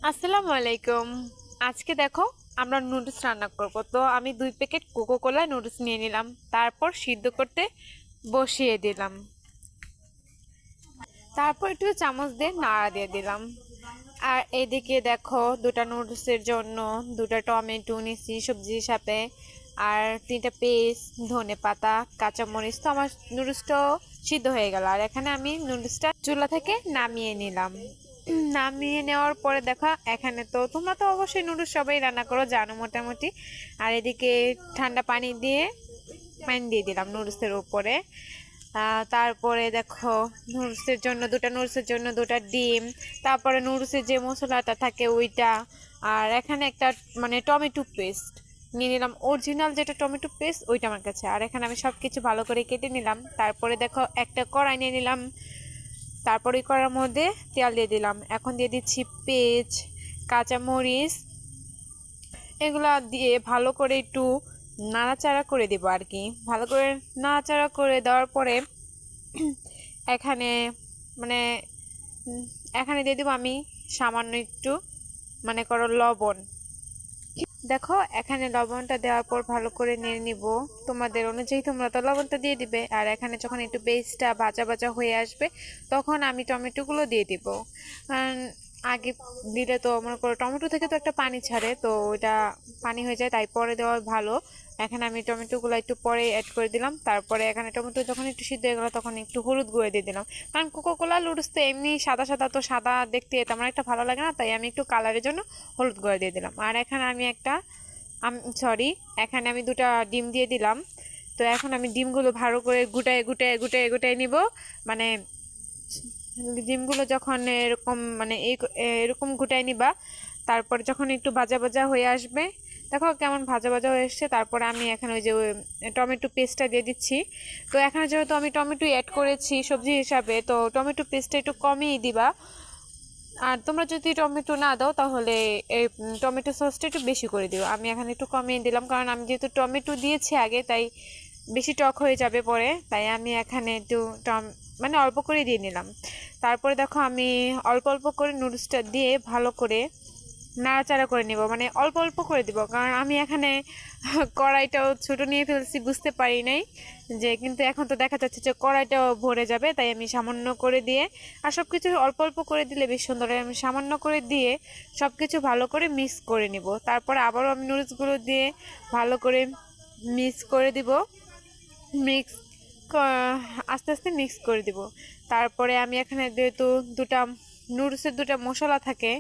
আসসালামু আলাইকুম। আজকে দেখো আমরা নুডলস রান্না করব। তো আমি 2 প্যাকেট কোকো কোলা নুডলস নিয়ে নিলাম, তারপর সিদ্ধ করতে বসিয়ে দিলাম। তারপর একটু চামচ দিয়ে নাড়া দিয়ে দিলাম। আর এদিকে দেখো দুটা নুডলসের জন্য দুটা টমেটো নিছি সবজি হিসাবে, আর 3টা পেস্ট, ধনেপাতা, কাঁচামরিচ। তো আমার নুডলসটাও সিদ্ধ হয়ে গেল। আর এখানে আমি নুডলসটা চুলা থেকে নামিয়ে নিলাম। নামিয়ে নেওয়ার পরে দেখো এখানে তো তোমরা তো অবশ্যই নুডলস সবাই রান্না করো জানো মোটামুটি। আর এদিকে ঠান্ডা পানি দিয়ে দিলাম নুডলসের উপরে। তারপরে দেখো নুডলসের জন্য দুটা ডিম, তারপরে নুডলসের যে মশলাটা থাকে ওইটা, আর এখানে একটা মানে টমেটো পেস্ট নিয়ে নিলাম, অরিজিনাল যেটা টমেটো পেস্ট ওইটা আমার কাছে। আর এখানে আমি সব কিছু ভালো করে কেটে নিলাম। তারপরে দেখো একটা কড়াই নিয়ে নিলাম, তারপরে ওই কড়ার মধ্যে তেল দিয়ে দিলাম। এখন দিয়ে দিচ্ছি পেঁয়াজ, কাঁচামরিচ, এগুলা দিয়ে ভালো করে একটু নাড়াচাড়া করে দেবো আর কি। ভালো করে নাড়াচাড়া করে দেওয়ার পরে এখানে মানে এখানে দিয়ে দেবো আমি সামান্য একটু মনে করো লবণ। দেখো এখানে লবণটা দেওয়ার পর ভালো করে নেড়ে নিব। তোমাদের অনুযায়ী তোমরা তো লবণটা দিয়ে দিবে। আর এখানে যখন একটু পেস্টটা ভাজা ভাজা হয়ে আসবে তখন আমি টমেটোগুলো দিয়ে দিব। কারণ আগে দিলে তো মনে করো টমেটো থেকে তো একটা পানি ছাড়ে, তো ওইটা পানি হয়ে যায়, তাই পরে দেওয়া ভালো। এখানে আমি টমেটোগুলো একটু পরে অ্যাড করে দিলাম। তারপরে এখানে টমেটো যখন একটু সিদ্ধ হয়ে গেলো তখন একটু হলুদ গুঁড়ো দিয়ে দিলাম। কারণ কোকো কোলা নুডলস তো এমনি সাদা সাদা, তো সাদা দেখতে তেমন একটা ভালো লাগে না, তাই আমি একটু কালারের জন্য হলুদ গুঁড়ো দিয়ে দিলাম। আর এখানে এখানে আমি দুটা ডিম দিয়ে দিলাম। তো এখন আমি ডিমগুলো ভালো করে গুটায় নিব। মানে ডিমগুলো যখন এরকম মানে এরকম গুটায় নিবা, তারপরে যখন একটু ভাজা ভাজা হয়ে আসবে, দেখো কেমন ভাজা ভাজা হয়ে এসছে, তারপরে আমি এখানে ওই যে টমেটো পেস্টটা দিয়ে দিচ্ছি। তো এখানে যেহেতু আমি টমেটো অ্যাড করেছি সবজি হিসাবে, তো টমেটো পেস্টটা একটু কমিয়ে দিবা। আর তোমরা যদি টমেটো না দাও তাহলে এই টমেটো সসটা একটু বেশি করে দিও। আমি এখানে একটু কমিয়ে দিলাম, কারণ আমি যেহেতু টমেটো দিয়েছি আগে, তাই বেশি টক হয়ে যাবে পরে, তাই আমি এখানে একটু মানে অল্প করে দিয়ে নিলাম। তারপরে দেখো আমি অল্প অল্প করে নুডলসটা দিয়ে ভালো করে নাড়াচাড়া করে নেব, মানে অল্প অল্প করে দিব, কারণ আমি এখানে কড়াইটাও ছোট নিয়ে ফেলছি, বুঝতে পারি নাই যে, কিন্তু এখন তো দেখা যাচ্ছে যে কড়াইটাও ভরে যাবে, তাই আমি সামান্য করে দিয়ে, আর সব কিছু অল্প অল্প করে দিলে বেশ সুন্দর হয়। আমি সামান্য করে দিয়ে সব কিছু ভালো করে মিক্স করে নিব। তারপরে আবারও আমি নুডলসগুলো দিয়ে ভালো করে মিক্স করে দিব। মিক্স আস্তে আস্তে মিক্স করে দিব। তারপরে আমি এখানে যেহেতু দুটা নুডলসের দুটা মশলা থাকে,